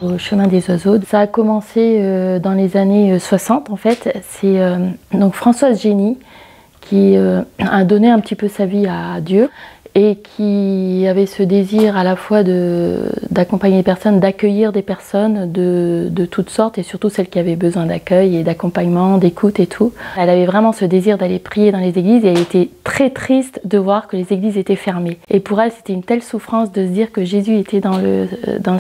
au chemin des oiseaux. Ça a commencé dans les années 60 en fait. C'est donc Françoise Génie qui a donné un petit peu sa vie à Dieu et qui avait ce désir à la fois d'accompagner les personnes, d'accueillir des personnes de toutes sortes et surtout celles qui avaient besoin d'accueil et d'accompagnement, d'écoute et tout. Elle avait vraiment ce désir d'aller prier dans les églises et elle était très triste de voir que les églises étaient fermées. Et pour elle, c'était une telle souffrance de se dire que Jésus était dans le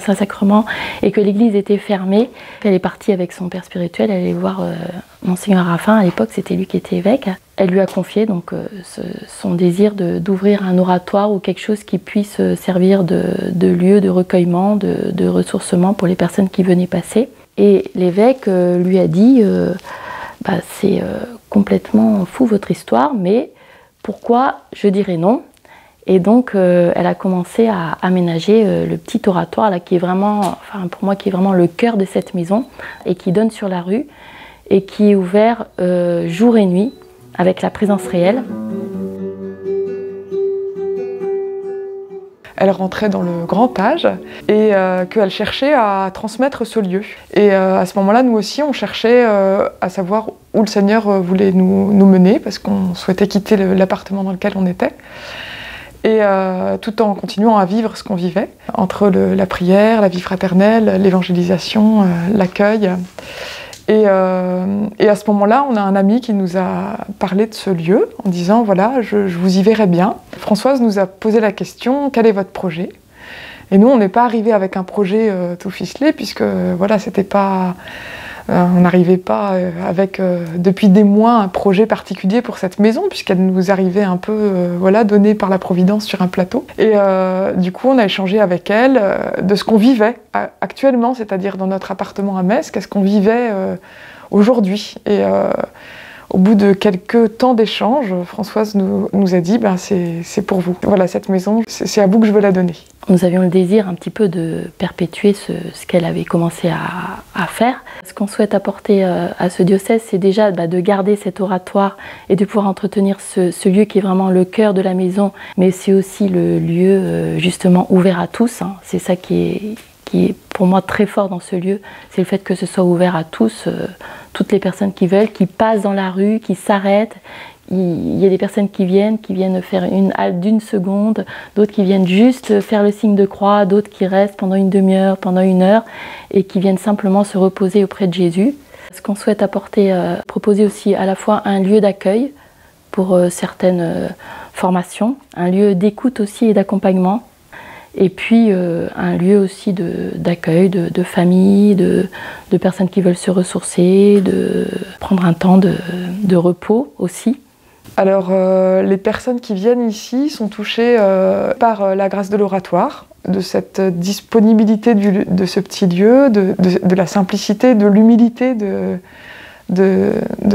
Saint-Sacrement et que l'église était fermée. Elle est partie avec son père spirituel, elle allait voir Monseigneur Raffin, à l'époque c'était lui qui était évêque. Elle lui a confié donc son désir d'ouvrir un oratoire ou quelque chose qui puisse servir de lieu de recueillement, de ressourcement pour les personnes qui venaient passer. Et l'évêque lui a dit c'est complètement fou votre histoire, mais pourquoi je dirais non? Et donc elle a commencé à aménager le petit oratoire là, qui est vraiment, enfin pour moi qui est vraiment le cœur de cette maison et qui donne sur la rue et qui est ouvert jour et nuit avec la présence réelle. Elle rentrait dans le grand âge et qu'elle cherchait à transmettre ce lieu. Et à ce moment-là, nous aussi, on cherchait à savoir où le Seigneur voulait nous mener parce qu'on souhaitait quitter l'appartement dans lequel on était. Et tout en continuant à vivre ce qu'on vivait, entre la prière, la vie fraternelle, l'évangélisation, l'accueil. Et à ce moment-là, on a un ami qui nous a parlé de ce lieu en disant « voilà, je vous y verrai bien ». Françoise nous a posé la question « quel est votre projet ?» Et nous, on n'est pas arrivé avec un projet tout ficelé puisque voilà, c'était pas... on n'arrivait pas avec, depuis des mois, un projet particulier pour cette maison, puisqu'elle nous arrivait un peu voilà, donnée par la Providence sur un plateau. Et du coup, on a échangé avec elle de ce qu'on vivait actuellement, c'est-à-dire dans notre appartement à Metz, qu'est-ce qu'on vivait aujourd'hui. Et au bout de quelques temps d'échange, Françoise nous a dit c'est pour vous. Voilà, cette maison, c'est à vous que je veux la donner. Nous avions le désir un petit peu de perpétuer ce qu'elle avait commencé à faire. Ce qu'on souhaite apporter à ce diocèse, c'est déjà de garder cet oratoire et de pouvoir entretenir ce lieu qui est vraiment le cœur de la maison, mais c'est aussi le lieu justement ouvert à tous. Hein. C'est ça qui est pour moi très fort dans ce lieu, c'est le fait que ce soit ouvert à tous, toutes les personnes qui veulent, qui passent dans la rue, qui s'arrêtent. Il y a des personnes qui viennent faire une halte d'1 seconde, d'autres qui viennent juste faire le signe de croix, d'autres qui restent pendant une demi-heure, pendant 1 heure, et qui viennent simplement se reposer auprès de Jésus. Ce qu'on souhaite apporter, proposer aussi à la fois un lieu d'accueil pour certaines formations, un lieu d'écoute aussi et d'accompagnement, et puis un lieu aussi d'accueil, de famille, de personnes qui veulent se ressourcer, de prendre un temps de repos aussi. Alors, les personnes qui viennent ici sont touchées par la grâce de l'oratoire, de cette disponibilité de ce petit lieu, de la simplicité, de l'humilité de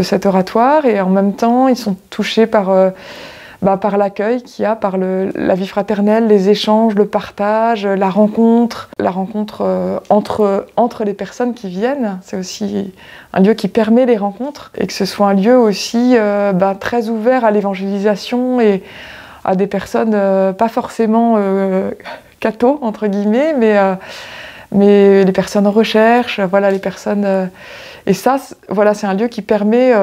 cet oratoire, et en même temps, ils sont touchés par l'accueil qu'il y a, par la vie fraternelle, les échanges, le partage, la rencontre entre les personnes qui viennent. C'est aussi un lieu qui permet les rencontres et que ce soit un lieu aussi très ouvert à l'évangélisation et à des personnes pas forcément catho, entre guillemets, mais les personnes en recherche, voilà, les personnes... et ça, voilà, c'est un lieu qui permet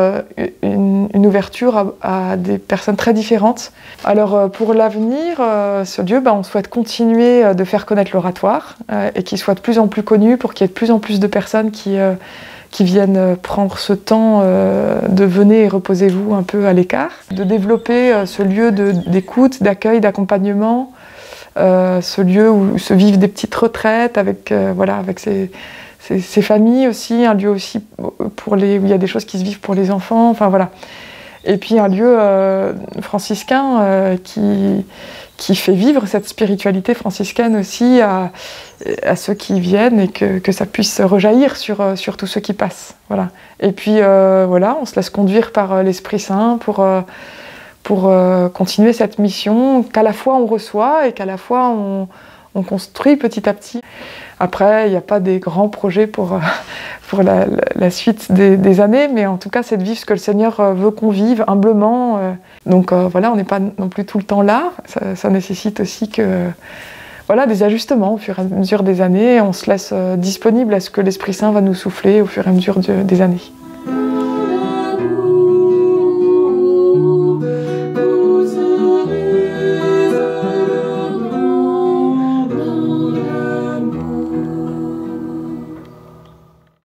une ouverture à des personnes très différentes. Alors pour l'avenir, ce lieu, on souhaite continuer de faire connaître l'oratoire et qu'il soit de plus en plus connu pour qu'il y ait de plus en plus de personnes qui viennent prendre ce temps de venez et reposez-vous un peu à l'écart. De développer ce lieu d'écoute, d'accueil, d'accompagnement, ce lieu où se vivent des petites retraites avec ces familles aussi, un lieu aussi où il y a des choses qui se vivent pour les enfants, enfin voilà. Et puis un lieu franciscain qui fait vivre cette spiritualité franciscaine aussi à ceux qui viennent et que ça puisse rejaillir sur tous ceux qui passent. Voilà. Et puis voilà, on se laisse conduire par l'Esprit Saint pour continuer cette mission qu'à la fois on reçoit et qu'à la fois on construit petit à petit. Après, il n'y a pas des grands projets pour la suite des années, mais en tout cas, c'est de vivre ce que le Seigneur veut qu'on vive, humblement. Donc voilà, on n'est pas non plus tout le temps là. Ça nécessite aussi que voilà, des ajustements au fur et à mesure des années. On se laisse disponible à ce que l'Esprit Saint va nous souffler au fur et à mesure des années.